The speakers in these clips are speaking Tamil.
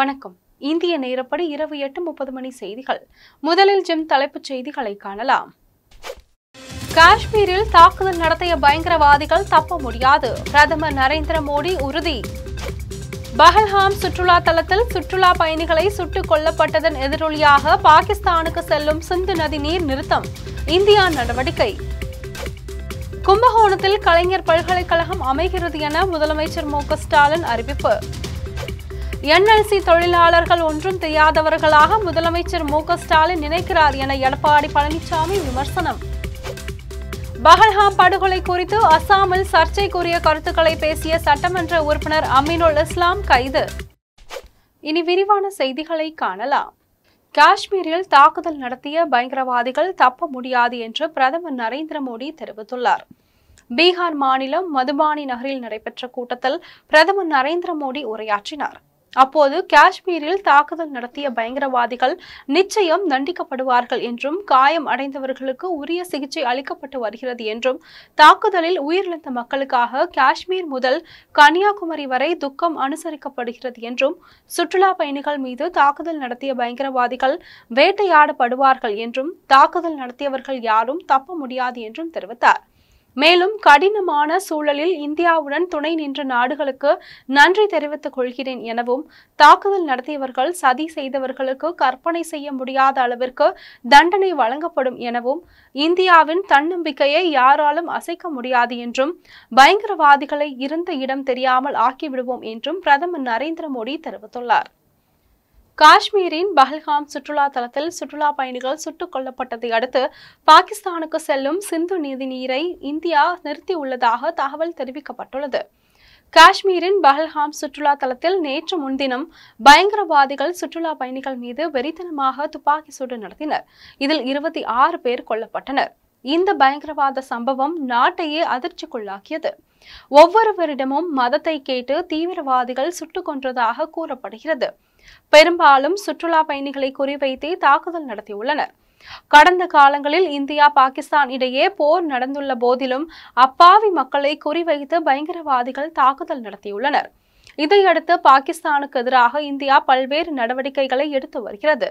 வணக்கம். இந்திய நேரப்படி இரவு 8:30 மணி செய்திகள். முதலில் ஜிம் தலைப்புச் செய்திகளை காணலாம். காஷ்மீரில் தாக்குதல் நடத்திய பயங்கரவாதிகள் தப்ப முடியாது, பிரதமர் நரேந்திர மோடி உறுதி. பஹல்காம் சுற்றுலா தலத்தில் சுற்றுலா பயணிகளை சுட்டுக் கொல்லப்பட்டதன் எதிரொலியாக பாகிஸ்தானுக்கு செல்லும் சிந்து நதி நீர் நிறுத்தம், இந்தியா நடவடிக்கை. கும்பகோணத்தில் கலைஞர் பல்கலைக்கழகம் அமைகிறது என முதலமைச்சர் மு.க. ஸ்டாலின் அறிவிப்பு. NLC தொழிலாளர்கள் ஒன்றும் தெரியாதவர்களாக முதலமைச்சர் மு.க. ஸ்டாலின் நினைக்கிறார் என எடப்பாடி பழனிசாமி விமர்சனம். பஹல்காம் படுகொலை குறித்து அசாமில் சர்ச்சைக்குரிய கருத்துக்களை பேசிய சட்டமன்ற உறுப்பினர் அமீனுல் இஸ்லாம் கைது. இனி விரிவான செய்திகளை காணலாம். காஷ்மீரில் தாக்குதல் நடத்திய பயங்கரவாதிகள் தப்ப முடியாது என்று பிரதமர் நரேந்திர மோடி தெரிவித்துள்ளார். பீகார் மாநிலம் மதுபானி நகரில் நடைபெற்ற கூட்டத்தில் பிரதமர் நரேந்திர மோடி உரையாற்றினார். அப்போது காஷ்மீரில் தாக்குதல் நடத்திய பயங்கரவாதிகள் நிச்சயம் தண்டிக்கப்படுவார்கள் என்றும், காயம் அடைந்தவர்களுக்கு உரிய சிகிச்சை அளிக்கப்பட்டு வருகிறது என்றும், தாக்குதலில் உயிரிழந்த மக்களுக்காக காஷ்மீர் முதல் கன்னியாகுமரி வரை துக்கம் அனுசரிக்கப்படுகிறது என்றும், சுற்றுலா பயணிகள் மீது தாக்குதல் நடத்திய பயங்கரவாதிகள் வேட்டையாடப்படுவார்கள் என்றும், தாக்குதல் நடத்தியவர்கள் யாரும் தப்ப முடியாது என்றும் தெரிவித்தார். மேலும் கடினமான சூழலில் இந்தியாவுடன் துணை நின்ற நாடுகளுக்கு நன்றி தெரிவித்துக் கொள்கிறேன் எனவும், தாக்குதல் நடத்தியவர்கள் சதி செய்தவர்களுக்கு கற்பனை செய்ய முடியாத அளவிற்கு தண்டனை வழங்கப்படும் எனவும், இந்தியாவின் தன்னம்பிக்கையை யாராலும் அசைக்க முடியாது என்றும், பயங்கரவாதிகளை இருந்த இடம் தெரியாமல் ஆக்கிவிடுவோம் என்றும் பிரதமர் நரேந்திர மோடி தெரிவித்துள்ளார். காஷ்மீரின் பஹல்காம் சுற்றுலா தலத்தில் சுற்றுலா பயணிகள் சுட்டுக் கொல்லப்பட்டதை அடுத்து பாகிஸ்தானுக்கு செல்லும் சிந்து நதி நீரை இந்தியா நிறுத்தியுள்ளதாக தகவல் தெரிவிக்கப்பட்டுள்ளது. காஷ்மீரின் பஹல்காம் சுற்றுலா தலத்தில் நேற்று முன்தினம் பயங்கரவாதிகள் சுற்றுலா பயணிகள் மீது வெறித்தனமாக துப்பாக்கி சூடு நடத்தினர். இதில் 26 பேர் கொல்லப்பட்டனர். இந்த பயங்கரவாத சம்பவம் நாட்டையே அதிர்ச்சிக்குள்ளாக்கியது. ஒவ்வொருவரிடமும் மதத்தை கேட்டு தீவிரவாதிகள் சுட்டுக் கொன்றதாக கூறப்படுகிறது. பெரும்பாலும் சுற்றுலா பயணிகளை குறிவைத்தே தாக்குதல் நடத்தியுள்ளனர். கடந்த காலங்களில் இந்தியா பாகிஸ்தான் இடையே போர் நடந்துள்ள போதிலும் அப்பாவி மக்களை குறிவைத்து பயங்கரவாதிகள் தாக்குதல் நடத்தியுள்ளனர். இதையடுத்து பாகிஸ்தானுக்கு எதிராக இந்தியா பல்வேறு நடவடிக்கைகளை எடுத்து வருகிறது.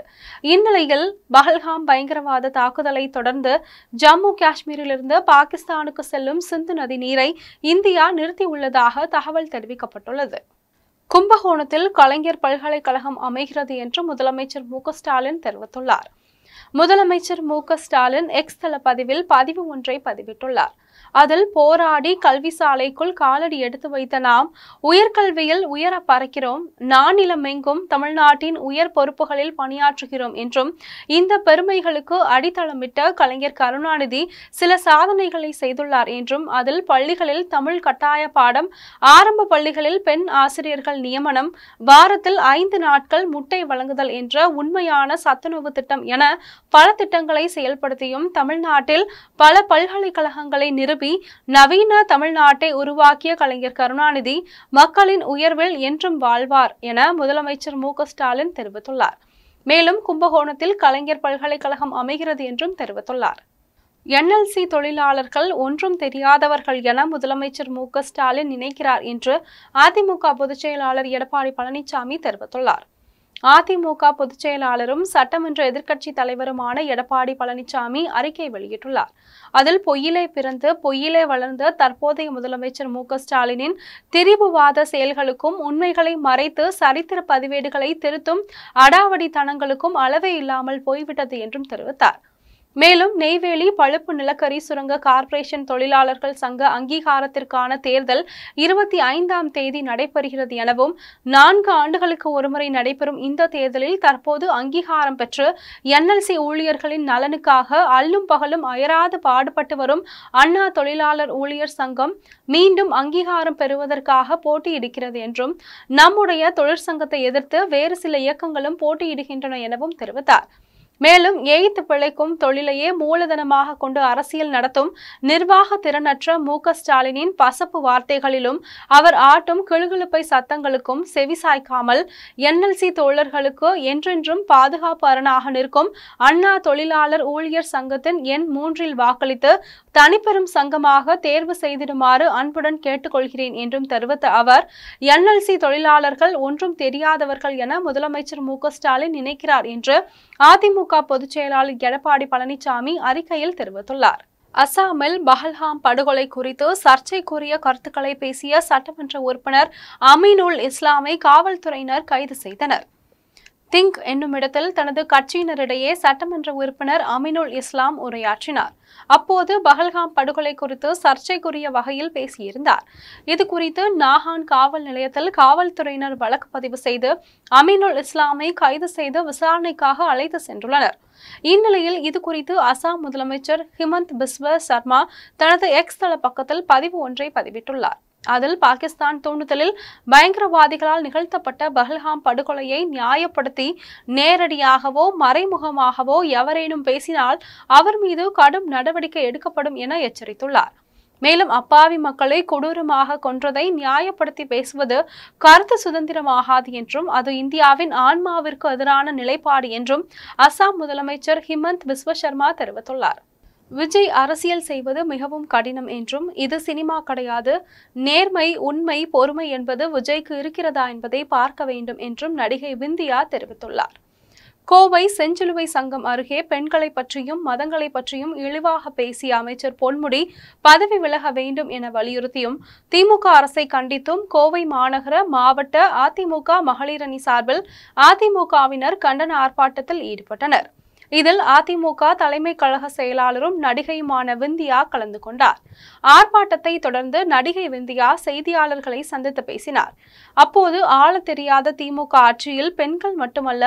இந்நிலையில் பஹல்காம் பயங்கரவாத தாக்குதலை தொடர்ந்து ஜம்மு காஷ்மீரிலிருந்து பாகிஸ்தானுக்கு செல்லும் சிந்து நதி நீரை இந்தியா நிறுத்தியுள்ளதாக தகவல் தெரிவிக்கப்பட்டுள்ளது. கும்பகோணத்தில் கலைஞர் பல்கலைக்கழகம் அமைகிறது என்று முதலமைச்சர் மு.க. ஸ்டாலின் தெரிவித்துள்ளார். முதலமைச்சர் மு.க. ஸ்டாலின் எக்ஸ் தள பதிவில் பதிவு ஒன்றை பதிவிட்டுள்ளார். அதில், போராடி கல்வி சாலைக்குள் காலடி எடுத்து வைத்த நாம் உயர்கல்வியில் உயர பறக்கிறோம், நானிலமெங்கும் தமிழ்நாட்டின் உயர் பொறுப்புகளில் பணியாற்றுகிறோம் என்றும், இந்த பெருமைகளுக்கு அடித்தளமிட்ட கலைஞர் கருணாநிதி சில சாதனைகளை செய்துள்ளார் என்றும், அதில் பள்ளிகளில் தமிழ் கட்டாய பாடம், ஆரம்ப பள்ளிகளில் பெண் ஆசிரியர்கள் நியமனம், வாரத்தில் 5 நாட்கள் முட்டை வழங்குதல் என்ற உண்மையான சத்துணவு திட்டம் என பல திட்டங்களை செயல்படுத்தியும், தமிழ்நாட்டில் பல பல்கலைக்கழகங்களை நிறுவி நவீன தமிழ்நாட்டை உருவாக்கிய கலைஞர் கருணாநிதி மக்களின் உயர்வில் என்றும் வாழ்வார் என முதலமைச்சர் மு.க. ஸ்டாலின் தெரிவித்துள்ளார். மேலும் கும்பகோணத்தில் கலைஞர் பல்கலைக்கழகம் அமைகிறது என்றும் தெரிவித்துள்ளார். NLC தொழிலாளர்கள் ஒன்றும் தெரியாதவர்கள் என முதலமைச்சர் மு.க. ஸ்டாலின் நினைக்கிறார் என்று அதிமுக பொதுச் செயலாளர் எடப்பாடி பழனிசாமி தெரிவித்துள்ளார். அதிமுக பொதுச் செயலாளரும் சட்டமன்ற எதிர்க்கட்சி தலைவருமான எடப்பாடி பழனிசாமி அறிக்கை வெளியிட்டுள்ளார். அதில், பொய்யிலே பிறந்து பொய்யிலே வளர்ந்த தற்போதைய முதலமைச்சர் மு.க. ஸ்டாலினின் திரிபுவாத செயல்களுக்கும், உண்மைகளை மறைத்து சரித்திர பதிவேடுகளை திருத்தும் அடாவடித்தனங்களுக்கும் அளவே இல்லாமல் போய்விட்டது என்றும் தெரிவித்தார். மேலும், நெய்வேலி பழுப்பு நிலக்கரி சுரங்க கார்ப்பரேஷன் தொழிலாளர்கள் சங்க அங்கீகாரத்திற்கான தேர்தல் 25ஆம் தேதி நடைபெறுகிறது எனவும், 4 ஆண்டுகளுக்கு ஒருமுறை நடைபெறும் இந்த தேர்தலில் தற்போது அங்கீகாரம் பெற்று NLC ஊழியர்களின் நலனுக்காக அல்லும் பகலும் அயராது பாடுபட்டு வரும் அண்ணா தொழிலாளர் ஊழியர் சங்கம் மீண்டும் அங்கீகாரம் பெறுவதற்காக போட்டியிடுகிறது என்றும், நம்முடைய தொழிற்சங்கத்தை எதிர்த்து வேறு சில இயக்கங்களும் போட்டியிடுகின்றன எனவும் தெரிவித்தார். மேலும் ஏய்த்து பிழைக்கும் தொழிலையே மூலதனமாக கொண்டு அரசியல் நடத்தும் நிர்வாக திறனற்ற மு.க. ஸ்டாலினின் பசப்பு வார்த்தைகளிலும் அவர் ஆட்டும் கிளுகிளுப்பை சத்தங்களுக்கும் செவிசாய்க்காமல் NLC தோழர்களுக்கு என்றென்றும் பாதுகாப்பு அரணாக நிற்கும் அண்ணா தொழிலாளர் ஊழியர் சங்கத்தின் எண் 3 வாக்களித்து தனிப்பெரும் சங்கமாக தேர்வு செய்திடுமாறு அன்புடன் கேட்டுக்கொள்கிறேன் என்றும் தெரிவித்த அவர் NLC தொழிலாளர்கள் ஒன்றும் தெரியாதவர்கள் என முதலமைச்சர் மு.க. ஸ்டாலின் நினைக்கிறார் என்று அதிமுக பொதுச் செயலாளர் எடப்பாடி பழனிசாமி அறிக்கையில் தெரிவித்துள்ளார். அசாமில் பஹல்காம் படுகொலை குறித்து சர்ச்சைக்குரிய கருத்துக்களை பேசிய சட்டமன்ற உறுப்பினர் அமீனுல் இஸ்லாமை காவல்துறையினர் கைது செய்தனர். திங்க் என்னும் இடத்தில் தனது கட்சியினரிடையே சட்டமன்ற உறுப்பினர் அமீனுல் இஸ்லாம் உரையாற்றினார். அப்போது பஹல்காம் படுகொலை குறித்து சர்ச்சைக்குரிய வகையில் பேசியிருந்தார். இது குறித்து நாகான் காவல் நிலையத்தில் காவல்துறையினர் வழக்கு பதிவு செய்து அமீனுல் இஸ்லாமை கைது செய்து விசாரணைக்காக அழைத்து சென்றுள்ளனர். இந்நிலையில் இது குறித்து அசாம் முதலமைச்சர் ஹிமந்த் பிஸ்வ சர்மா தனது எக்ஸ் தள பக்கத்தில் பதிவு ஒன்றை பதிவிட்டுள்ளார். அதில் பாகிஸ்தான் தூண்டுதலில் பயங்கரவாதிகளால் நிகழ்த்தப்பட்ட பஹல்காம் படுகொலையை நியாயப்படுத்தி நேரடியாகவோ மறைமுகமாகவோ எவரேனும் பேசினால் அவர் மீது கடும் நடவடிக்கை எடுக்கப்படும் என எச்சரித்துள்ளார். மேலும் அப்பாவி மக்களை கொடூரமாக கொன்றதை நியாயப்படுத்தி பேசுவது கருத்து சுதந்திரமாகாது என்றும் அது இந்தியாவின் ஆன்மாவிற்கு எதிரான நிலைப்பாடு என்றும் அசாம் முதலமைச்சர் ஹிமந்த் பிஸ்வ சர்மா தெரிவித்துள்ளார். விஜய் அரசியல் செய்வது மிகவும் கடினம் என்றும் இது சினிமா கிடையாது, நேர்மை உண்மை பொறுமை என்பது விஜய்க்கு இருக்கிறதா என்பதை பார்க்க வேண்டும் என்றும் நடிகை விந்தியா தெரிவித்துள்ளார். கோவை செஞ்சிலுவை சங்கம் அருகே பெண்களை பற்றியும் மதங்களை பற்றியும் இழிவாக பேசிய அமைச்சர் பொன்முடி பதவி விலக வேண்டும் என வலியுறுத்தியும் திமுக அரசை கண்டித்தும் கோவை மாநகர மாவட்ட அதிமுக மகளிர் அணி சார்பில் அதிமுகவினர் கண்டன ஆர்ப்பாட்டத்தில் ஈடுபட்டனர். இதில் அதிமுக தலைமை கழக செயலாளரும் நடிகையுமான விந்தியா கலந்து கொண்டார். ஆர்ப்பாட்டத்தை தொடர்ந்து நடிகை விந்தியா செய்தியாளர்களை சந்தித்து பேசினார். அப்போது ஆள தெரியாத திமுக ஆட்சியில் பெண்கள் மட்டுமல்ல,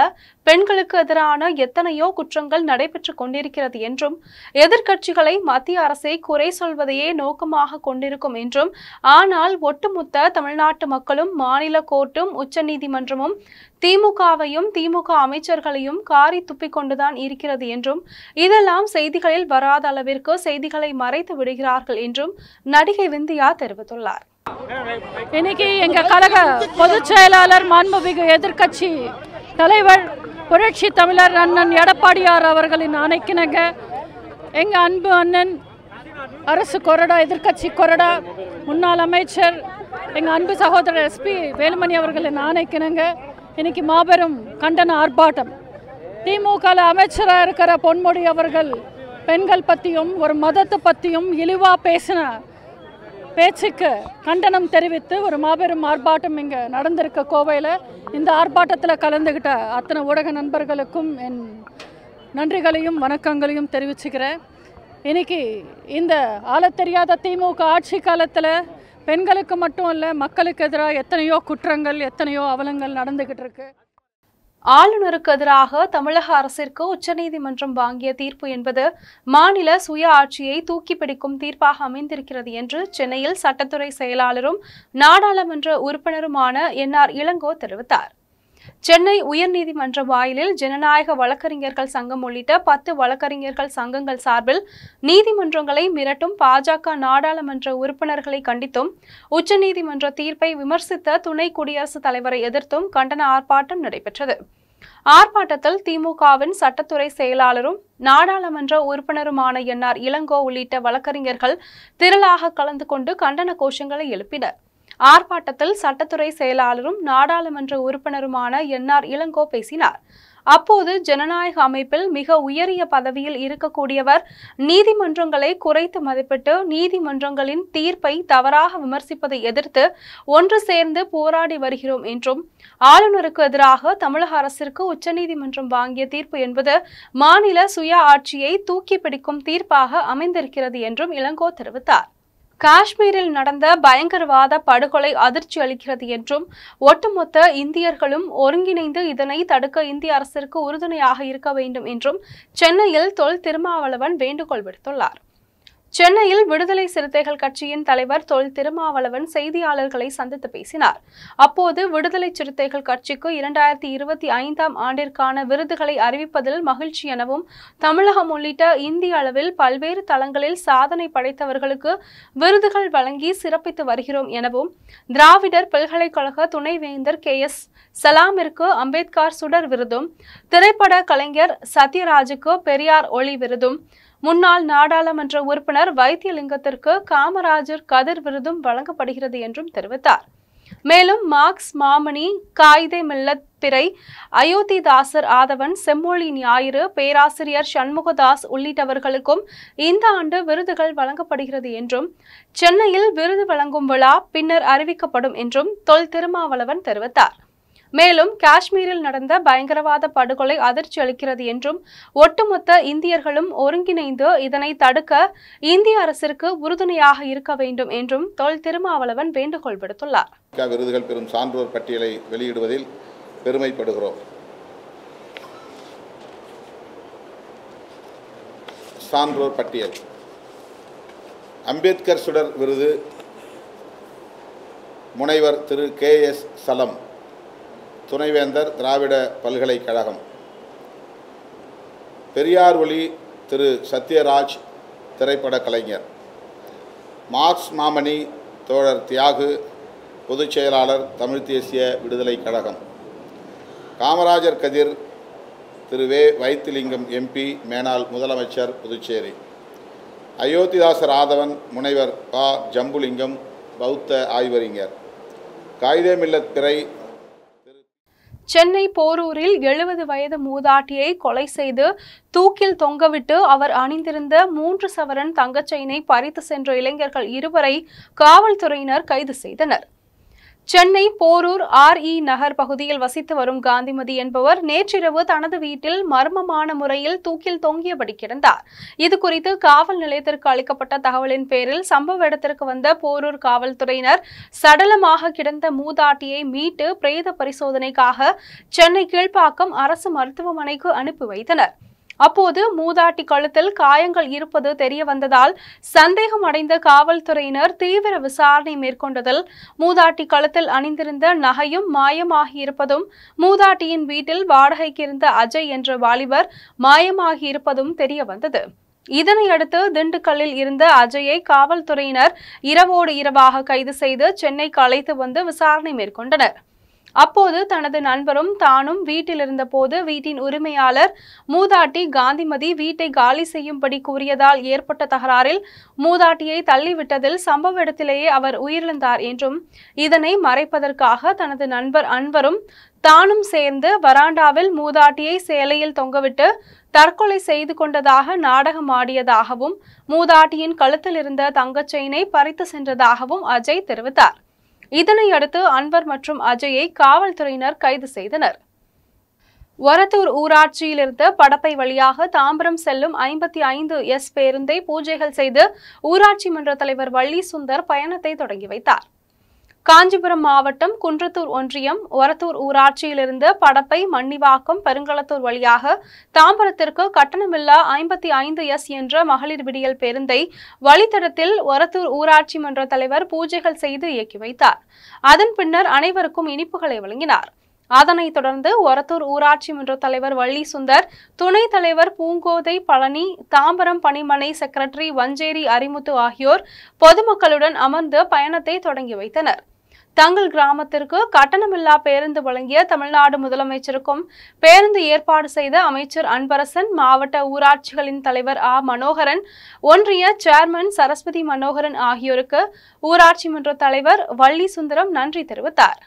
பெண்களுக்கு எதிரான எத்தனையோ குற்றங்கள் நடைபெற்று கொண்டிருக்கிறது என்றும் எதிர்க்கட்சிகளை மத்திய அரசை குறை சொல்வதையே நோக்கமாக கொண்டிருக்கும் என்றும் ஆனால் ஒட்டுமொத்த தமிழ்நாட்டு மக்களும் மாநில கோர்ட்டும் உச்சநீதிமன்றமும் திமுகவையும் திமுக அமைச்சர்களையும் காரி துப்பிக் கொண்டுதான் இருக்கிறது என்றும் இதெல்லாம் செய்திகளில் வராத அளவிற்கு செய்திகளை மறைத்து விடுகிறார்கள் என்றும் நடிகை விந்தியா தெரிவித்துள்ளார். இன்னைக்கு எங்க கழக பொதுச் செயலாளர் மாண்புமிகு எதிர்க்கட்சி தலைவர் புரட்சி தமிழர் அண்ணன் எடப்பாடியார் அவர்களின் ஆணைக்கிணங்க எங்க அன்பு அண்ணன் அரசு கொறடா எதிர்க்கட்சி கொறடா முன்னாள் அமைச்சர் எங்க அன்பு சகோதரர் SP வேலுமணி அவர்களின் ஆணைக்கிணங்க இன்னைக்கு மாபெரும் கண்டன ஆர்ப்பாட்டம். திமுக அமைச்சராக இருக்கிற பொன்முடி அவர்கள் பெண்கள் பற்றியும் ஒரு மதத்தை பற்றியும் இழிவாக பேசின பேச்சுக்கு கண்டனம் தெரிவித்து ஒரு மாபெரும் ஆர்ப்பாட்டம் இங்கே நடந்திருக்க கோவையில். இந்த ஆர்ப்பாட்டத்தில் கலந்துக்கிட்ட அத்தனை ஊடக நண்பர்களுக்கும் என் நன்றிகளையும் வணக்கங்களையும் தெரிவிச்சுக்கிறேன். இன்னைக்கு இந்த ஆளத் தெரியாத திமுக ஆட்சி காலத்தில் பெண்களுக்கு மட்டும் இல்லை, மக்களுக்கு எதிராக எத்தனையோ குற்றங்கள் எத்தனையோ அவலங்கள் நடந்துகிட்டு இருக்கு. ஆளுநருக்கு எதிராக தமிழக அரசிற்கு உச்சநீதிமன்றம் வாங்கிய தீர்ப்பு என்பது மாநில சுய ஆட்சியை தூக்கி பிடிக்கும் தீர்ப்பாக அமைந்திருக்கிறது என்று சென்னையில் சட்டத்துறை செயலாளரும் நாடாளுமன்ற உறுப்பினருமான NR இளங்கோ தெரிவித்தார். சென்னை உயர்நீதிமன்ற வாயிலில் ஜனநாயக வழக்கறிஞர்கள் சங்கம் உள்ளிட்ட 10 வழக்கறிஞர்கள் சங்கங்கள் சார்பில் நீதிமன்றங்களை மிரட்டும் பாஜக நாடாளுமன்ற உறுப்பினர்களை கண்டித்தும் உச்சநீதிமன்ற தீர்ப்பை விமர்சித்த துணை குடியரசுத் தலைவரை எதிர்த்தும் கண்டன ஆர்ப்பாட்டம் நடைபெற்றது. ஆர்ப்பாட்டத்தில் திமுகவின் சட்டத்துறை செயலாளரும் நாடாளுமன்ற உறுப்பினருமான NR இளங்கோ உள்ளிட்ட வழக்கறிஞர்கள் திரளாக கலந்து கொண்டு கண்டன கோஷங்களை எழுப்பினர். ஆர்ப்பாட்டத்தில் சட்டத்துறை செயலாளரும் நாடாளுமன்ற உறுப்பினருமான NR இளங்கோ பேசினார். அப்போது ஜனநாயக அமைப்பில் மிக உயரிய பதவியில் இருக்கக்கூடியவர் நீதிமன்றங்களை குறைத்து மதிப்பிட்டு நீதிமன்றங்களின் தீர்ப்பை தவறாக விமர்சிப்பதை எதிர்த்து ஒன்று சேர்ந்து போராடி வருகிறோம் என்றும் ஆளுநருக்கு எதிராக தமிழக அரசிற்கு உச்சநீதிமன்றம் வாங்கிய தீர்ப்பு என்பது மாநில சுய ஆட்சியை தூக்கி பிடிக்கும் தீர்ப்பாக அமைந்திருக்கிறது என்றும் இளங்கோ தெரிவித்தார். காஷ்மீரில் நடந்த பயங்கரவாத படுகொலை அதிர்ச்சி அளிக்கிறது என்றும் ஒட்டுமொத்த இந்தியர்களும் ஒருங்கிணைந்து இதனை தடுக்க இந்திய அரசிற்கு உறுதுணையாக இருக்க வேண்டும் என்றும் சென்னையில் தொல் திருமாவளவன் வேண்டுகோள் விடுத்துள்ளார். சென்னையில் விடுதலை சிறுத்தைகள் கட்சியின் தலைவர் தொல் திருமாவளவன் செய்தியாளர்களை சந்தித்து பேசினார். அப்போது விடுதலை சிறுத்தைகள் கட்சிக்கு 2025ஆம் ஆண்டிற்கான விருதுகளை அறிவிப்பதில் மகிழ்ச்சி எனவும், தமிழகம் உள்ளிட்ட இந்திய அளவில் பல்வேறு தளங்களில் சாதனை படைத்தவர்களுக்கு விருதுகள் வழங்கி சிறப்பித்து வருகிறோம் எனவும், திராவிடர் பல்கலைக்கழக துணைவேந்தர் KS சலாமிற்கு அம்பேத்கர் சுடர் விருதும், திரைப்பட கலைஞர் சத்யராஜுக்கு பெரியார் ஒளி விருதும், முன்னாள் நாடாளுமன்ற உறுப்பினர் வைத்தியலிங்கத்திற்கு காமராஜர் கதிர் விருதும் வழங்கப்படுகிறது என்றும் தெரிவித்தார். மேலும் மார்க்ஸ் மாமணி, காயிதே மில்லத் பிறை, அயோத்திதாசர் ஆதவன், செம்மொழி ஞாயிறு, பேராசிரியர் சண்முகதாஸ் உள்ளிட்டவர்களுக்கும் இந்த ஆண்டு விருதுகள் வழங்கப்படுகிறது என்றும், சென்னையில் விருது வழங்கும் விழா பின்னர் அறிவிக்கப்படும் என்றும் தொல் திருமாவளவன் தெரிவித்தார். மேலும் காஷ்மீரில் நடந்த பயங்கரவாத படுகொலை அதிர்ச்சி அளிக்கிறது என்றும், ஒட்டுமொத்த இந்தியர்களும் ஒருங்கிணைந்து இதனை தடுக்க இந்திய அரசிற்கு உறுதுணையாக இருக்க வேண்டும் என்றும் தொல் திருமாவளவன் வேண்டுகோள் விடுத்துள்ளார். விருதுகள் பெறும் சான்றோர் பட்டியலை வெளியிடுவதில் பெருமைப்படுகிறோம். சான்றோர் பட்டியல்: அம்பேத்கர் சுடர் விருது முனைவர் திரு KS சலம், துணைவேந்தர் திராவிட பல்கலைக்கழகம். பெரியார் ஒளி திரு சத்யராஜ், திரைப்பட கலைஞர். மார்க்ஸ் மாமணி தோழர் தியாகு, பொதுச் செயலாளர் தமிழ் தேசிய விடுதலை கழகம். காமராஜர் கதிர் திரு வைத்திலிங்கம் MP, மேனாள் முதலமைச்சர், புதுச்சேரி. அயோத்திதாசர் ஆதவன் முனைவர் ஜம்புலிங்கம், பௌத்த ஆய்வறிஞர். காயிதே மில்லத் பிறை சென்னை போரூரில் 70 வயது மூதாட்டியை கொலை செய்து தூக்கில் தொங்கவிட்டு அவர் அணிந்திருந்த 3 சவரன் தங்கச் செயினை பறித்து சென்ற இளைஞர்கள் 2வரை காவல்துறையினர் கைது செய்தனர். சென்னை போரூர் RE நகர் பகுதியில் வசித்து வரும் காந்திமதி என்பவர் நேற்றிரவு தனது வீட்டில் மர்மமான முறையில் தூக்கில் தொங்கியபடி கிடந்தார். இதுகுறித்து காவல் நிலையத்திற்கு அளிக்கப்பட்ட தகவலின் பேரில் சம்பவ இடத்திற்கு வந்த போரூர் காவல்துறையினர் சடலமாக கிடந்த மூதாட்டியை மீட்டு பிரேத பரிசோதனைக்காக சென்னை கீழ்ப்பாக்கம் அரசு மருத்துவமனைக்கு அனுப்பி வைத்தனர். அப்போது மூதாட்டி கழுத்தில் காயங்கள் இருப்பது தெரிய வந்ததால் சந்தேகம் அடைந்த காவல்துறையினர் தீவிர விசாரணை மேற்கொண்டதில் மூதாட்டி கழுத்தில் அணிந்திருந்த நகையும் மாயமாகியிருப்பதும், மூதாட்டியின் வீட்டில் வாடகைக்கு இருந்த அஜய் என்ற வாலிபர் மாயமாகியிருப்பதும் தெரிய வந்தது. இதனையடுத்து திண்டுக்கல்லில் இருந்த அஜயை காவல்துறையினர் இரவோடு இரவாக கைது செய்து சென்னைக்கு அழைத்து வந்து விசாரணை மேற்கொண்டனர். அப்போது தனது நண்பரும் தானும் வீட்டில் இருந்தபோது வீட்டின் உரிமையாளர் மூதாட்டி காந்திமதி வீட்டை காலி செய்யும்படி கூறியதால் ஏற்பட்ட தகராறில் மூதாட்டியை தள்ளிவிட்டதில் சம்பவ இடத்திலேயே அவர் உயிரிழந்தார் என்றும், இதனை மறைப்பதற்காக தனது நண்பர் அன்வரும் தானும் சேர்ந்து வராண்டாவில் மூதாட்டியை சேலையில் தொங்கவிட்டு தற்கொலை செய்து கொண்டதாக நாடகம் ஆடியதாகவும், மூதாட்டியின் கழுத்தில் இருந்த தங்கச் செயினை பறித்து சென்றதாகவும் அஜய் தெரிவித்தார். இதனையடுத்து அன்வர் மற்றும் அஜயை காவல்துறையினர் கைது செய்தனர். ஒரத்தூர் ஊராட்சியிலிருந்து படப்பை வழியாக தாம்பரம் செல்லும் 55S பேருந்தை பூஜைகள் செய்து ஊராட்சி மன்ற தலைவர் வள்ளி சுந்தர் பயணத்தை தொடங்கி வைத்தார். காஞ்சிபுரம் மாவட்டம் குன்றத்தூர் ஒன்றியம் ஒரத்தூர் ஊராட்சியிலிருந்து படப்பை, மன்னிவாக்கம், பெருங்களத்தூர் வழியாக தாம்பரத்திற்கு கட்டணமில்லா 55S என்ற மகளிர் விடியல் பேருந்தை வழித்தடத்தில் ஒரத்தூர் ஊராட்சி மன்ற தலைவர் பூஜைகள் செய்து இயக்கி வைத்தார். அதன் பின்னர் அனைவருக்கும் இனிப்புகளை வழங்கினார். அதனைத் தொடர்ந்து ஒரத்தூர் ஊராட்சி மன்ற தலைவர் வள்ளி சுந்தர், துணைத் தலைவர் பூங்கோதை பழனி, தாம்பரம் பணிமனை செக்ரட்டரி வஞ்சேரி அரிமுத்து ஆகியோர் பொதுமக்களுடன் அமர்ந்து பயணத்தை தொடங்கி வைத்தனர். தங்கள் கிராமத்திற்கு கட்டணமில்லா பேருந்து வழங்கிய தமிழ்நாடு முதலமைச்சருக்கும் பேருந்து ஏற்பாடு செய்த அமைச்சர் அன்பரசன், மாவட்ட ஊராட்சிகளின் தலைவர் மனோகரன், ஒன்றிய சேர்மன் சரஸ்வதி மனோகரன் ஆகியோருக்கு ஊராட்சி மன்ற தலைவர் வள்ளி சுந்தரம் நன்றி தெரிவித்தார்.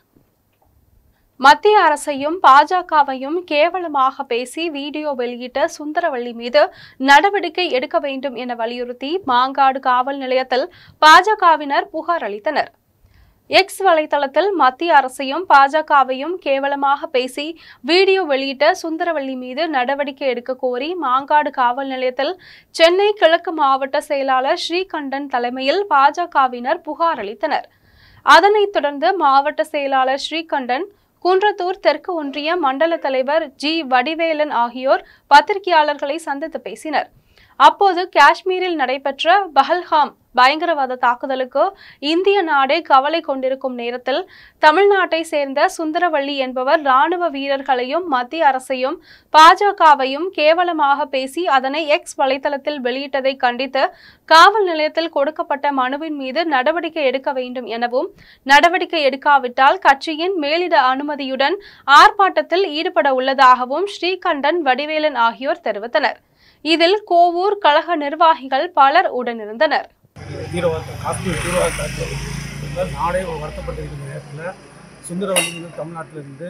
மத்திய அரசையும் பாஜகவையும் கேவலமாக பேசி வீடியோ வெளியிட்ட சுந்தரவள்ளி மீது நடவடிக்கை எடுக்க வேண்டும் என வலியுறுத்தி மாங்காடு காவல் நிலையத்தில் பாஜகவினர் புகார் அளித்தனர். எக்ஸ் வலைதளத்தில் மத்திய அரசையும் பாஜகவையும் கேவலமாக பேசி வீடியோ வெளியிட்ட சுந்தரவள்ளி மீது நடவடிக்கை எடுக்க கோரி மாங்காடு காவல் நிலையத்தில் சென்னை கிழக்கு மாவட்ட செயலாளர் ஸ்ரீகண்டன் தலைமையில் பாஜகவினர் புகார் அளித்தனர். அதனைத் தொடர்ந்து மாவட்ட செயலாளர் ஸ்ரீகண்டன், குன்றத்தூர் தெற்கு ஒன்றிய மண்டல தலைவர் G. வடிவேலன் ஆகியோர் பத்திரிகையாளர்களை சந்தித்து பேசினர். அப்போது காஷ்மீரில் நடைபெற்ற பஹல்காம் பயங்கரவாத தாக்குதலுக்கு இந்திய நாடே கவலை கொண்டிருக்கும் நேரத்தில் தமிழ்நாட்டை சேர்ந்த சுந்தரவள்ளி என்பவர் ராணுவ வீரர்களையும் மத்திய அரசையும் பாஜகவையும் கேவலமாக பேசி அதனை எக்ஸ் வலைதளத்தில் வெளியிட்டதை கண்டித்து காவல் நிலையத்தில் கொடுக்கப்பட்ட மனுவின் மீது நடவடிக்கை எடுக்க வேண்டும் எனவும், நடவடிக்கை எடுக்காவிட்டால் கட்சியின் மேலிட அனுமதியுடன் ஆர்ப்பாட்டத்தில் ஈடுபட உள்ளதாகவும் ஸ்ரீகண்டன், வடிவேலன் ஆகியோர் தெரிவித்தனர். இதில் கோவூர் கழக நிர்வாகிகள் பலர் உடனிருந்தனர். காஷ்மீர் தீவிரவாத தாக்குதல் நாடே வருத்தப்பட்டிருக்கிற நேரத்தில் சுந்தரவள்ளி தமிழ்நாட்டிலிருந்து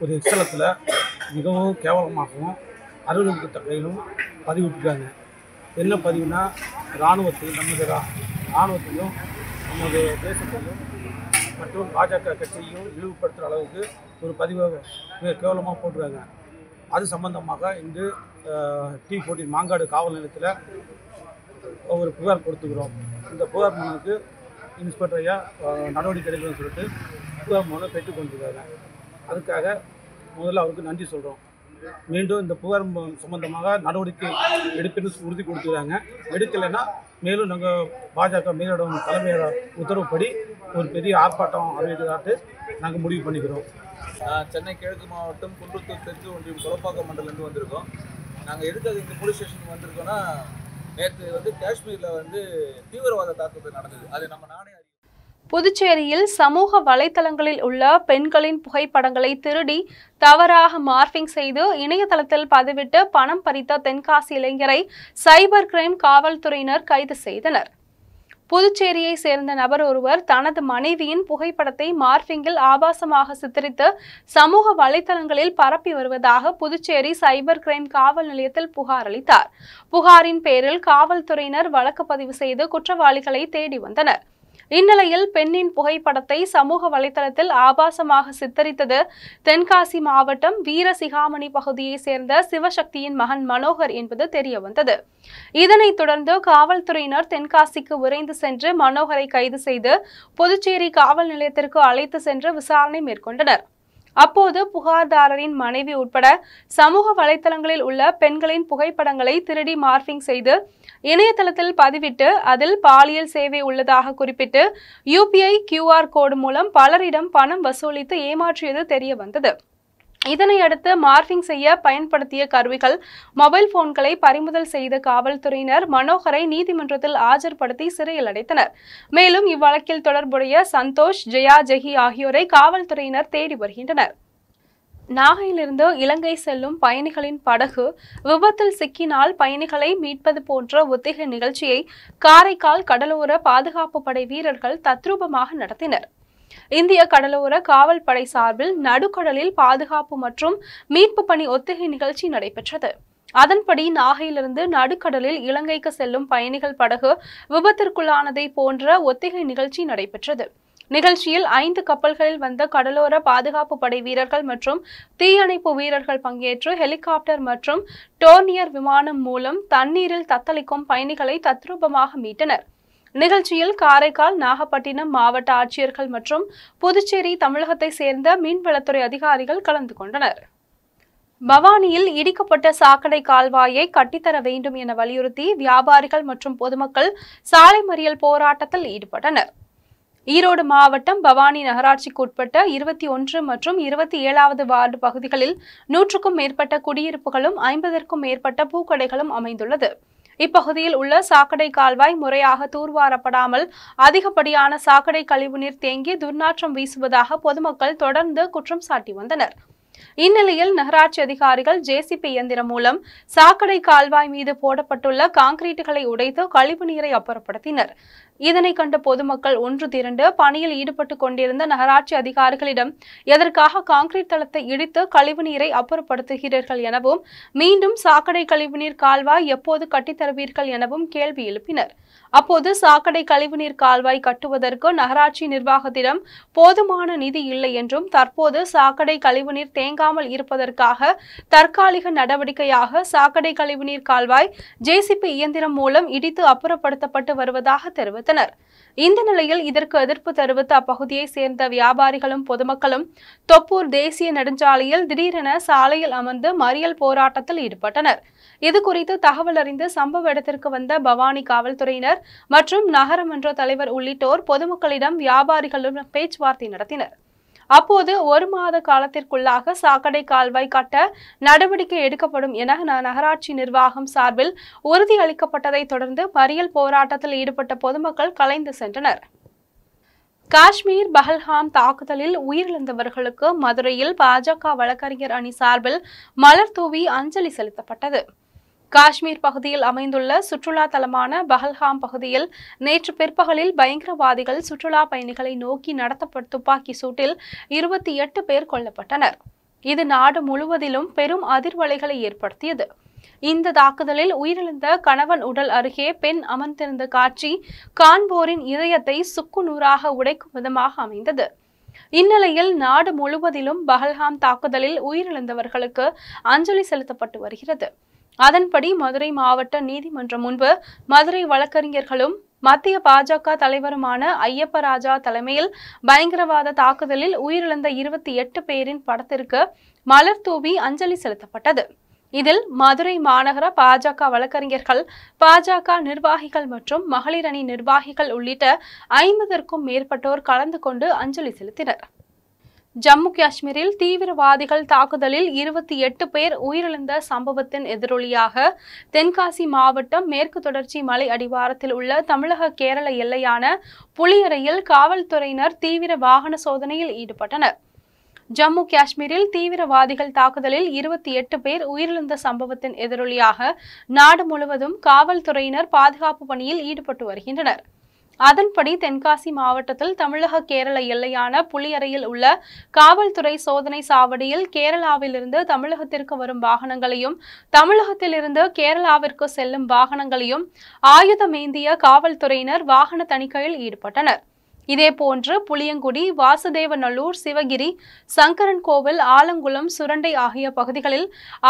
ஒரு எக்ஸலத்தில் மிகவும் கேவலமாகவும் அருவருக்கத்தக்கையிலும் பதிவிட்டுருக்காங்க. என்ன பதிவுனா, இராணுவத்தையும் இராணுவத்தையும் நமது தேசத்தையும் மற்றும் பாஜக கட்சியையும் இழிவுபடுத்துகிற அளவுக்கு ஒரு பதிவை மிக கேவலமாக போட்டுருக்காங்க. அது சம்பந்தமாக இன்று T14 மாங்காடு காவல் நிலையத்தில் ஒரு புகார் கொடுத்துக்கிறோம். இந்த புகார் மனுவுக்கு இன்ஸ்பெக்டர் ஐயா நடவடிக்கை எடுக்கணும்னு சொல்லிட்டு புகார் மனு பெற்றுக் கொண்டிருக்காங்க. அதுக்காக முதல்ல அவருக்கு நன்றி சொல்கிறோம். மீண்டும் இந்த புகார் சம்பந்தமாக நடவடிக்கை எடுப்பேன்னு உறுதி கொடுத்துருக்காங்க. எடுக்கலைன்னா மேலும் நாங்கள் பாஜக மேலிடம் தலைமையோட உத்தரவுப்படி ஒரு பெரிய ஆர்ப்பாட்டம் அறிவிக்கிறதாட்டு நாங்கள் முடிவு பண்ணிக்கிறோம். சென்னை கிழக்கு மாவட்டம் குன்றத்தூர் தெற்கு ஒன்றியம் கொலப்பாக்கம் மண்டலேருந்து வந்திருக்கோம். நாங்கள் எதுக்காக இந்த போலீஸ் ஸ்டேஷனுக்கு வந்திருக்கோன்னா, நேற்று காஷ்மீரில் தீவிரவாத தாக்குதல் நடந்தது. அது நம்ம நாடே. புதுச்சேரியில் சமூக வலைதளங்களில் உள்ள பெண்களின் புகைப்படங்களை திருடி தவறாக மார்பிங் செய்து இணையதளத்தில் பதிவிட்டு பணம் பறித்த தென்காசி இளைஞரை சைபர் கிரைம் காவல்துறையினர் கைது செய்தனர். புதுச்சேரியை சேர்ந்த நபர் ஒருவர் தனது மனைவியின் புகைப்படத்தை மார்பிங்கில் ஆபாசமாக சித்தரித்து சமூக வலைதளங்களில் பரப்பி வருவதாக புதுச்சேரி சைபர் கிரைம் காவல் நிலையத்தில் புகார் அளித்தார். புகாரின் பேரில் காவல்துறையினர் வழக்கு பதிவு செய்து குற்றவாளிகளை தேடி வந்தனர். இந்நிலையில் பெண்ணின் புகைப்படத்தை சமூக வலைதளத்தில் ஆபாசமாக சித்தரித்தது தென்காசி மாவட்டம் வீரசிகாமணி பகுதியை சேர்ந்த சிவசக்தியின் மகன் மனோகர் என்பது தெரியவந்தது. இதனைத் தொடர்ந்து காவல்துறையினர் தென்காசிக்கு விரைந்து சென்று மனோகரை கைது செய்து புதுச்சேரி காவல் நிலையத்திற்கு அழைத்து சென்று விசாரணை மேற்கொண்டனர். அப்போது புகார்தாரரின் மனைவி உட்பட சமூக வலைதளங்களில் உள்ள பெண்களின் புகைப்படங்களை திருடி மார்பிங் செய்து இணையதளத்தில் பதிவிட்டு அதில் பாலியல் சேவை உள்ளதாக குறிப்பிட்டு UPI QR கோடு மூலம் பலரிடம் பணம் வசூலித்து ஏமாற்றியது தெரிய வந்தது. இதனையடுத்து மார்பிங் செய்ய பயன்படுத்திய கருவிகள், மொபைல் போன்களை பறிமுதல் செய்த காவல்துறையினர் மனோகரை நீதிமன்றத்தில் ஆஜர்படுத்தி சிறையில் அடைத்தனர். மேலும் இவ்வழக்கில் தொடர்புடைய சந்தோஷ், ஜெயா, ஜெஹி ஆகியோரை காவல்துறையினர் தேடி வருகின்றனர். நாகையிலிருந்து இலங்கை செல்லும் பயணிகளின் படகு விபத்தில் சிக்கினால் பயணிகளை மீட்பது போன்ற ஒத்திகை நிகழ்ச்சியை காரைக்கால் கடலோர பாதுகாப்பு படை வீரர்கள் தத்ரூபமாக நடத்தினர். இந்திய கடலோர காவல் படை சார்பில் நடுக்கடலில் பாதுகாப்பு மற்றும் மீட்பு பணி ஒத்திகை நிகழ்ச்சி நடைபெற்றது. அதன்படி நாகையிலிருந்து நடுக்கடலில் இலங்கைக்கு செல்லும் பயணிகள் படகு விபத்திற்குள்ளானதை போன்ற ஒத்திகை நிகழ்ச்சி நடைபெற்றது. நிகழ்ச்சியில் 5 கப்பல்களில் வந்த கடலோர பாதுகாப்பு படை வீரர்கள் மற்றும் தீயணைப்பு வீரர்கள் பங்கேற்று ஹெலிகாப்டர் மற்றும் டோர்னியர் விமானம் மூலம் தண்ணீரில் தத்தளிக்கும் பயணிகளை தத்ரூபமாக மீட்டனர். நிகழ்ச்சியில் காரைக்கால், நாகப்பட்டினம் மாவட்ட ஆட்சியர்கள் மற்றும் புதுச்சேரி, தமிழகத்தை சேர்ந்த மீன்வளத்துறை அதிகாரிகள் கலந்து கொண்டனர். பவானியில் இடிக்கப்பட்ட சாக்கடை கால்வாயை கட்டித்தர வேண்டும் என வலியுறுத்தி வியாபாரிகள் மற்றும் பொதுமக்கள் சாலை மறியல் போராட்டத்தில் ஈடுபட்டனர். ஈரோடு மாவட்டம் பவானி நகராட்சிக்கு உட்பட்ட 21 மற்றும் 27வது வார்டு பகுதிகளில் 100க்கும் மேற்பட்ட குடியிருப்புகளும் 50க்கும் மேற்பட்ட பூக்கடைகளும் அமைந்துள்ளது. இப்பகுதியில் உள்ள சாக்கடை கால்வாய் முறையாக தூர்வாரப்படாமல் அதிகப்படியான சாக்கடை கழிவுநீர் தேங்கி துர்நாற்றம் வீசுவதாக பொதுமக்கள் தொடர்ந்து குற்றம் சாட்டி வந்தனர். இந்நிலையில் நகராட்சி அதிகாரிகள் JCB இயந்திரம் மூலம் சாக்கடை கால்வாய் மீது போடப்பட்டுள்ள கான்கிரீட்டுகளை உடைத்து கழிவு நீரை அப்புறப்படுத்தினர். இதனை கண்ட பொதுமக்கள் ஒன்று திரண்டு பணியில் ஈடுபட்டு கொண்டிருந்த நகராட்சி அதிகாரிகளிடம் எதற்காக கான்கிரீட் தளத்தை இடித்து கழிவுநீரை அப்புறப்படுத்துகிறீர்கள் எனவும், மீண்டும் சாக்கடை கழிவுநீர் கால்வாய் எப்போது கட்டித்தருவீர்கள் எனவும் கேள்வி எழுப்பினர். அப்போது சாக்கடை கழிவுநீர் கால்வாய் கட்டுவதற்கு நகராட்சி நிர்வாகத்திடம் போதுமான நிதி இல்லை என்றும், தற்போது சாக்கடை கழிவுநீர் தேங்காமல் இருப்பதற்காக தற்காலிக நடவடிக்கையாக சாக்கடை கழிவுநீர் கால்வாய் JCB இயந்திரம் மூலம் இடித்து அப்புறப்படுத்தப்பட்டு வருவதாக தெரிவித்தனர். இந்த நிலையில் இதற்கு எதிர்ப்பு தெரிவித்த அப்பகுதியை சேர்ந்த வியாபாரிகளும் பொதுமக்களும் தொப்பூர் தேசிய நெடுஞ்சாலையில் திடீரென சாலையில் அமர்ந்து மறியல் போராட்டத்தில் ஈடுபட்டனர். இது குறித்து தகவல் அறிந்து சம்பவ இடத்திற்கு வந்த பவானி காவல்துறையினர் மற்றும் நகரமன்ற தலைவர் உள்ளிட்டோர் பொதுமக்களிடம் வியாபாரிகளுடன் பேச்சுவார்த்தை நடத்தினர். அப்போது 1 மாத காலத்திற்குள்ளாக சாக்கடை கால்வாய் கட்ட நடவடிக்கை எடுக்கப்படும் என நகராட்சி நிர்வாகம் சார்பில் உறுதியளிக்கப்பட்டதை தொடர்ந்து மறியல் போராட்டத்தில் ஈடுபட்ட பொதுமக்கள் கலைந்து சென்றனர். காஷ்மீர் பஹல்காம் தாக்குதலில் உயிரிழந்தவர்களுக்கு மதுரையில் பாஜக வழக்கறிஞர் அணி சார்பில் மலர் தூவி அஞ்சலி செலுத்தப்பட்டது. காஷ்மீர் பகுதியில் அமைந்துள்ள சுற்றுலா தலமான பஹல்காம் பகுதியில் நேற்று பிற்பகலில் பயங்கரவாதிகள் சுற்றுலா பயணிகளை நோக்கி நடத்தப்பட்ட துப்பாக்கி சூட்டில் 28 பேர் கொல்லப்பட்டனர். இது நாடு முழுவதிலும் பெரும் அதிர்வலைகளை ஏற்படுத்தியது. இந்த தாக்குதலில் உயிரிழந்த கணவன் உடல் அருகே பெண் அமர்ந்திருந்த காட்சி காண்போரின் இதயத்தை சுக்குநூறாக உடைக்கும் விதமாக அமைந்தது. இந்நிலையில் நாடு முழுவதிலும் பஹல்காம் தாக்குதலில் உயிரிழந்தவர்களுக்கு அஞ்சலி செலுத்தப்பட்டு வருகிறது. அதன்படி மதுரை மாவட்ட நீதிமன்றம் முன்பு மதுரை வழக்கறிஞர்களும் மத்திய பாஜக தலைவருமான ஐயப்ப ராஜா தலைமையில் பயங்கரவாத தாக்குதலில் உயிரிழந்த 28 பேரின் படத்திற்கு மலர் தூவி அஞ்சலி செலுத்தப்பட்டது. இதில் மதுரை மாநகர பாஜக வழக்கறிஞர்கள், பாஜக நிர்வாகிகள் மற்றும் மகளிர் அணி நிர்வாகிகள் உள்ளிட்ட 50க்கும் மேற்பட்டோர் கலந்து கொண்டு அஞ்சலி செலுத்தினர். ஜம்மு காஷ்மீரில் தீவிரவாதிகள் தாக்குதலில் 28 பேர் உயிரிழந்த சம்பவத்தின் எதிரொலியாக தென்காசி மாவட்டம் மேற்கு தொடர்ச்சி மலை அடிவாரத்தில் உள்ள தமிழக கேரள எல்லையான புளியரையில் காவல்துறையினர் தீவிர வாகன சோதனையில் ஈடுபட்டனர். ஜம்மு காஷ்மீரில் தீவிரவாதிகள் தாக்குதலில் 28 பேர் உயிரிழந்த சம்பவத்தின் எதிரொலியாக நாடு முழுவதும் காவல்துறையினர் பாதுகாப்பு பணியில் ஈடுபட்டு வருகின்றனர். அதன்படி தென்காசி மாவட்டத்தில் தமிழக கேரள எல்லையான புளியரையில் உள்ள காவல்துறை சோதனை சாவடியில் கேரளாவிலிருந்து தமிழகத்திற்கு வரும் வாகனங்களையும் தமிழகத்திலிருந்து கேரளாவிற்கு செல்லும் வாகனங்களையும் ஆயுதமேந்திய காவல்துறையினர் வாகன தணிக்கையில் ஈடுபட்டனர். இதேபோன்று புளியங்குடி, வாசுதேவநல்லூர், சிவகிரி, சங்கரன் கோவில், ஆலங்குளம், சுரண்டை ஆகிய பகுதிகளில்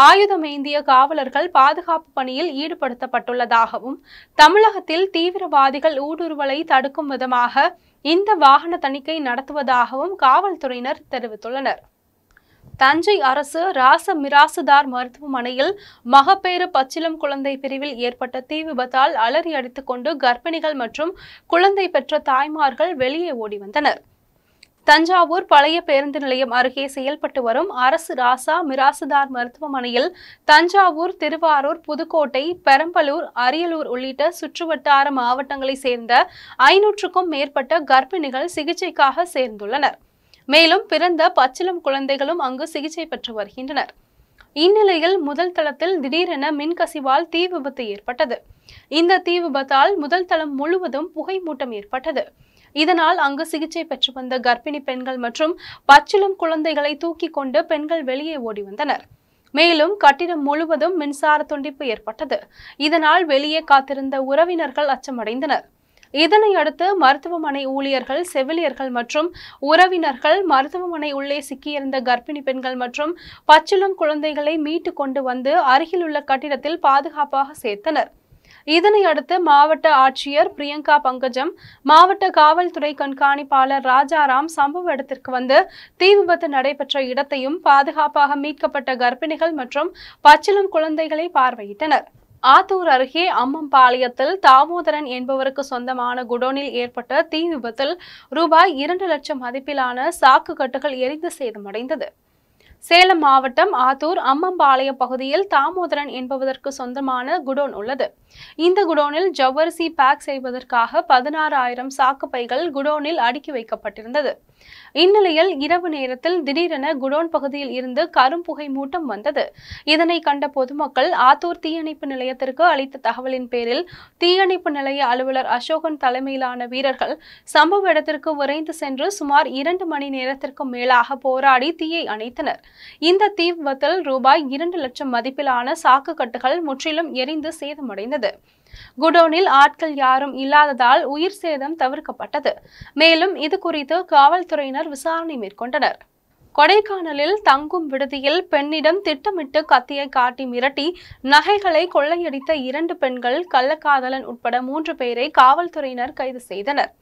ஆயுதமேந்திய காவலர்கள் பாதுகாப்பு பணியில் ஈடுபடுத்தப்பட்டுள்ளதாகவும் தமிழகத்தில் தீவிரவாதிகள் ஊடுருவலை தடுக்கும் விதமாக இந்த வாகன தணிக்கை நடத்துவதாகவும் காவல்துறையினர் தெரிவித்துள்ளனர். தஞ்சை அரசு ராச மிராசுதார் மருத்துவமனையில் மகப்பேறு பச்சிளம் குழந்தை பிரிவில் ஏற்பட்ட தீ விபத்தால் அலறி அடித்துக் கொண்டு கர்ப்பிணிகள் மற்றும் குழந்தை பெற்ற தாய்மார்கள் வெளியே ஓடி வந்தனர். தஞ்சாவூர் பழைய பேருந்து நிலையம் அருகே செயல்பட்டு வரும் அரசு ராசா மிராசுதார் மருத்துவமனையில் தஞ்சாவூர், திருவாரூர், புதுக்கோட்டை, பெரம்பலூர், அரியலூர் உள்ளிட்ட சுற்றுவட்டார மாவட்டங்களைச் சேர்ந்த 500க்கும் மேற்பட்ட கர்ப்பிணிகள் சிகிச்சைக்காக சேர்ந்துள்ளனர். மேலும் பிறந்த பச்சிளம் குழந்தைகளும் அங்கு சிகிச்சை பெற்று வருகின்றனர். இந்நிலையில் முதல் தளத்தில் திடீரென மின்கசிவால் தீ விபத்து ஏற்பட்டது. இந்த தீ விபத்தால் முதல் தளம் முழுவதும் புகை மூட்டம் ஏற்பட்டது. இதனால் அங்கு சிகிச்சை பெற்று வந்த கர்ப்பிணி பெண்கள் மற்றும் பச்சிளம் குழந்தைகளை தூக்கி கொண்டு பெண்கள் வெளியே ஓடி வந்தனர். மேலும் கட்டிடம் முழுவதும் மின்சார துண்டிப்பு ஏற்பட்டது. இதனால் வெளியே காத்திருந்த உறவினர்கள் அச்சமடைந்தனர். இதனை அடுத்து மருத்துவமனை ஊழியர்கள், செவிலியர்கள் மற்றும் உறவினர்கள் மருத்துவமனை உள்ளே சிக்கியிருந்த கர்ப்பிணி பெண்கள் மற்றும் பச்சிளம் குழந்தைகளை மீட்டு கொண்டு வந்து அருகிலுள்ள கட்டிடத்தில் பாதுகாப்பாக சேர்த்தனர். இதனை அடுத்து மாவட்ட ஆட்சியர் பிரியங்கா பங்கஜம், மாவட்ட காவல்துறை கண்காணிப்பாளர் ராஜாராம் சம்பவ இடத்திற்கு வந்து தீ விபத்து நடைபெற்ற இடத்தையும் பாதுகாப்பாக மீட்கப்பட்ட கர்ப்பிணிகள் மற்றும் பச்சிளம் குழந்தைகளை பார்வையிட்டனர். ஆத்தூர் அருகே அம்மம்பாளையத்தில் தாமோதரன் என்பவருக்கு சொந்தமான குடோனில் ஏற்பட்ட தீ விபத்தில் ரூபாய் 2 லட்சம் மதிப்பிலான சாக்கு கட்டுகள் எரிந்து சேதமடைந்தது. சேலம் மாவட்டம் ஆத்தூர் அம்மம்பாளையம் பகுதியில் தாமோதரன் என்பவதற்கு சொந்தமான குடோன் உள்ளது. இந்த குடோனில் ஜவ்வரிசி பேக் செய்வதற்காக 16,000 சாக்கு பைகள் குடோனில் அடுக்கி வைக்கப்பட்டிருந்தது. இந்நிலையில் இரவு நேரத்தில் திடீரென குடோன் பகுதியில் இருந்து கரும்புகை மூட்டம் வந்தது. இதனை கண்ட பொதுமக்கள் ஆத்தூர் தீயணைப்பு நிலையத்திற்கு அளித்த தகவலின் பேரில் தீயணைப்பு நிலைய அலுவலர் அசோகன் தலைமையிலான வீரர்கள் சம்பவ இடத்திற்கு விரைந்து சென்று சுமார் 2 மணி நேரத்திற்கு மேலாக போராடி தீயை அணைத்தனர். இந்த தீ விபத்தில் ரூபாய் 2 லட்சம் மதிப்பிலான சாக்கு கட்டுகள் முற்றிலும் எரிந்து சேதமடைந்தது. குடோனில் ஆட்கள் யாரும் இல்லாததால் உயிர் சேதம் தவிர்க்கப்பட்டது. மேலும் இது குறித்து காவல்துறையினர் விசாரணை மேற்கொண்டனர். கொடைக்கானலில் தங்கும் விடுதியில் பெண்ணிடம் திட்டமிட்டு கத்தியை காட்டி மிரட்டி நகைகளை கொள்ளையடித்த 2 பெண்கள், கள்ளக்காதலன் உட்பட 3 பேரை காவல்துறையினர் கைது செய்தனர்.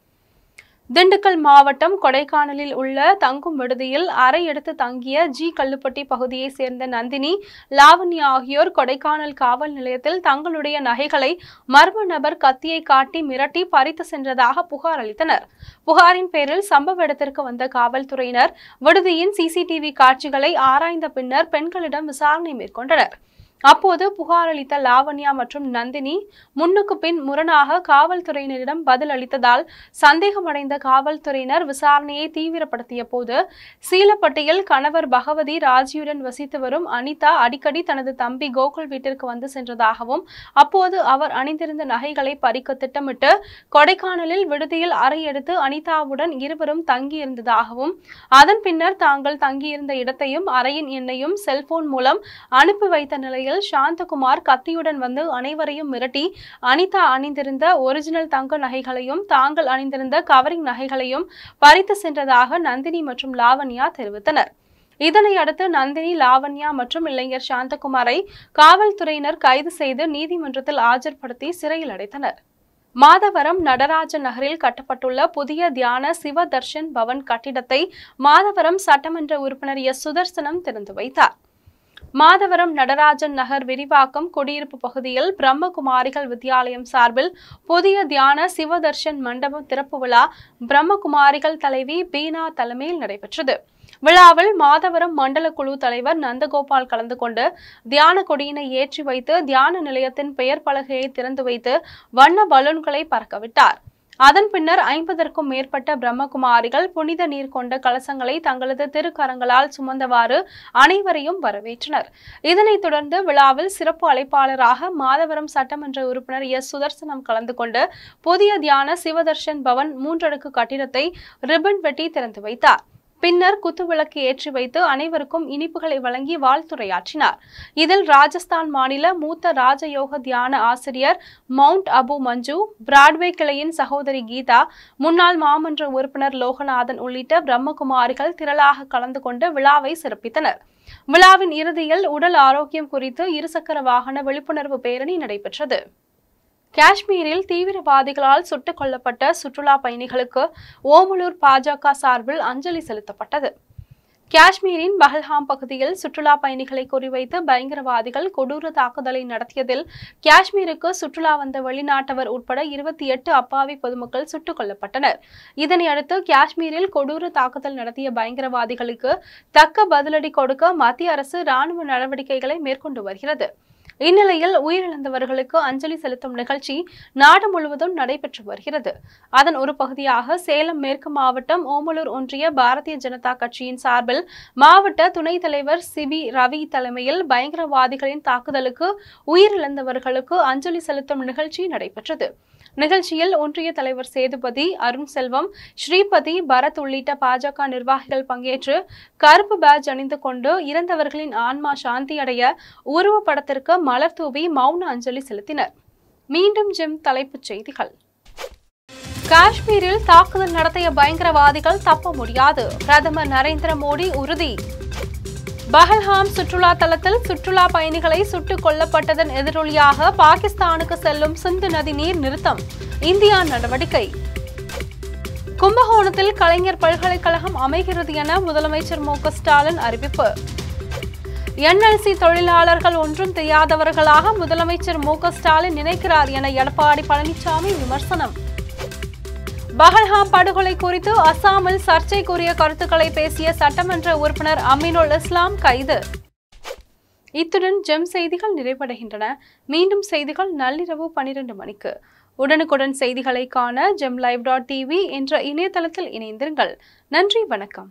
திண்டுக்கல் மாவட்டம் கொடைக்கானலில் உள்ள தங்கும் விடுதியில் அறை எடுத்து தங்கிய கல்லுப்பட்டி பகுதியை சேர்ந்த நந்தினி, லாவண்யா ஆகியோர் கொடைக்கானல் காவல் நிலையத்தில் தங்களுடைய நகைகளை மர்ம நபர் கத்தியை காட்டி மிரட்டி பறித்து சென்றதாக புகார் அளித்தனர். புகாரின் பேரில் சம்பவ இடத்திற்கு வந்த காவல்துறையினர் விடுதியின் சிசிடிவி காட்சிகளை ஆராய்ந்த பின்னர் பெண்களிடம் விசாரணை மேற்கொண்டனர். அப்போது புகார் அளித்த லாவண்யா மற்றும் நந்தினி முன்னுக்கு பின் முரணாக காவல்துறையினரிடம் பதில் அளித்ததால் சந்தேகமடைந்த காவல்துறையினர் விசாரணையை தீவிரப்படுத்திய போது சீலப்பட்டியில் கணவர் பகவதி ராஜியுடன் வசித்து வரும் அனிதா அடிக்கடி தனது தம்பி கோகுல் வீட்டிற்கு வந்து சென்றதாகவும் அப்போது அவர் அணிந்திருந்த நகைகளை பறிக்க திட்டமிட்டு கொடைக்கானலில் விடுதியில் அறை எடுத்து அனிதாவுடன் இருவரும் தங்கியிருந்ததாகவும் அதன் பின்னர் தாங்கள் தங்கியிருந்த இடத்தையும் அறையின் எண்ணையும் செல்போன் மூலம் அனுப்பி வைத்த நிலையில் சாந்தகுமார் கத்தியுடன் வந்து அனைவரையும் மிரட்டி அனிதா அணிந்திருந்த ஒரிஜினல் தங்க நகைகளையும் தாங்கள் அணிந்திருந்த கவரிங் நகைகளையும் பறித்து சென்றதாக நந்தினி மற்றும் லாவண்யா தெரிவித்தனர். இதனை அடுத்து நந்தினி, லாவண்யா மற்றும் இளைஞர் சாந்தகுமாரை காவல்துறையினர் கைது செய்து நீதிமன்றத்தில் ஆஜர்படுத்தி சிறையில் அடைத்தனர். மாதவரம் நடராஜன் நகரில் கட்டப்பட்டுள்ள புதிய தியான சிவ தர்ஷன் பவன் கட்டிடத்தை மாதவரம் சட்டமன்ற உறுப்பினர் எஸ். சுதர்சனம் திறந்து வைத்தார். மாதவரம் நடராஜன் நகர் விரிவாக்கம் குடியிருப்பு பகுதியில் பிரம்மகுமாரிகள் வித்யாலயம் சார்பில் புதிய தியான சிவதர்ஷன் மண்டபம் திறப்பு விழா பிரம்மகுமாரிகள் தலைவி பீனா தலைமையில் நடைபெற்றது. விழாவில் மாதவரம் மண்டல குழு தலைவர் நந்தகோபால் கலந்து கொண்டு தியான கொடியினை ஏற்றி வைத்து தியான நிலையத்தின் பெயர் பலகையை திறந்து வைத்து வண்ண பலூன்களை பறக்கவிட்டார். அதன் பின்னர் 50க்கும் மேற்பட்ட பிரம்மகுமாரிகள் புனித நீர் கொண்ட கலசங்களை தங்களது திருக்கரங்களால் சுமந்தவாறு அனைவரையும் வரவேற்றனர். இதனைத் தொடர்ந்து விழாவில் சிறப்பு அழைப்பாளராக மாதவரம் சட்டமன்ற உறுப்பினர் எஸ். சுதர்சனம் கலந்து கொண்டு புதிய தியான சிவதர்ஷன் பவன் 3 அடுக்கு கட்டிடத்தை ரிப்பன் வெட்டி திறந்து வைத்தார். பின்னர் குத்துவிளக்கு ஏற்றி வைத்து அனைவருக்கும் இனிப்புகளை வழங்கி வாழ்த்துரையாற்றினார். இதில் ராஜஸ்தான் மாநில மூத்த ராஜயோக தியான ஆசிரியர் மவுண்ட் அபு மஞ்சு, பிராட்வே கிளையின் சகோதரி கீதா, முன்னாள் மாமன்ற உறுப்பினர் லோகநாதன் உள்ளிட்ட பிரம்மகுமாரிகள் திரளாக கலந்து கொண்டு விழாவை சிறப்பித்தனர். விழாவின் இறுதியில் உடல் ஆரோக்கியம் குறித்து இருசக்கர வாகன விழிப்புணர்வு பேரணி நடைபெற்றது. காஷ்மீரில் தீவிரவாதிகளால் சுட்டுக் கொல்லப்பட்ட சுற்றுலா பயணிகளுக்கு ஓமலூர் பாஜக சார்பில் அஞ்சலி செலுத்தப்பட்டது. காஷ்மீரின் பஹல்காம் பகுதியில் சுற்றுலா பயணிகளை குறிவைத்து பயங்கரவாதிகள் கொடூர தாக்குதலை நடத்தியதில் காஷ்மீருக்கு சுற்றுலா வந்த வெளிநாட்டவர் உட்பட 28 அப்பாவி பொதுமக்கள் சுட்டுக் கொல்லப்பட்டனர். இதனையடுத்து காஷ்மீரில் கொடூர தாக்குதல் நடத்திய பயங்கரவாதிகளுக்கு தக்க பதிலடி கொடுக்க மத்திய அரசு ராணுவ நடவடிக்கைகளை மேற்கொண்டு வருகிறது. இந்நிலையில் உயிரிழந்தவர்களுக்கு அஞ்சலி செலுத்தும் நிகழ்ச்சி நாடு முழுவதும் நடைபெற்று வருகிறது. அதன் ஒரு பகுதியாக சேலம் மேற்கு மாவட்டம் ஓமலூர் ஒன்றிய பாரதிய ஜனதா கட்சியின் சார்பில் மாவட்ட துணைத் தலைவர் சிபி ரவி தலைமையில் பயங்கரவாதிகளின் தாக்குதலுக்கு உயிரிழந்தவர்களுக்கு அஞ்சலி செலுத்தும் நிகழ்ச்சி நடைபெற்றது. நிகழ்ச்சியில் ஒன்றிய தலைவர் சேதுபதி, அருண் செல்வம், ஸ்ரீபதி, பரத் உள்ளிட்ட பாஜக நிர்வாகிகள் பங்கேற்று கருப்பு பேட்ஜ் அணிந்து கொண்டு இறந்தவர்களின் ஆன்மா சாந்தி அடைய உருவப்படத்திற்கு மலர் தூவி மௌன அஞ்சலி செலுத்தினர். மீண்டும் தலைப்புச் செய்திகள். காஷ்மீரில் தாக்குதல் நடத்திய பயங்கரவாதிகள் தப்ப முடியாது, பிரதமர் நரேந்திர மோடி உறுதி. பஹல்காம் சுற்றுலா தலத்தில் சுற்றுலா பயணிகளை சுட்டுக் கொல்லப்பட்டதன் எதிரொலியாக பாகிஸ்தானுக்கு செல்லும் சிந்து நதி நீர் நிறுத்தம், இந்தியா நடவடிக்கை. கும்பகோணத்தில் கலைஞர் பல்கலைக்கழகம் அமைகிறது என முதலமைச்சர் மு.க. ஸ்டாலின் அறிவிப்பு. NLC தொழிலாளர்கள் ஒன்றும் தெரியாதவர்களாக முதலமைச்சர் மு.க. ஸ்டாலின் நினைக்கிறார் என எடப்பாடி பழனிசாமி விமர்சனம். பஹல்காம் படுகொலை குறித்து அசாமில் சர்ச்சைக்குரிய கருத்துக்களை பேசிய சட்டமன்ற உறுப்பினர் அமீனுல் இஸ்லாம் கைது. இத்துடன் செய்திகள் நிறைவடைகின்றன. மீண்டும் செய்திகள் நள்ளிரவு 12 மணிக்கு. உடனுக்குடன் செய்திகளை காண GemLive.tv என்ற இணையதளத்தில் இணைந்திருங்கள். நன்றி, வணக்கம்.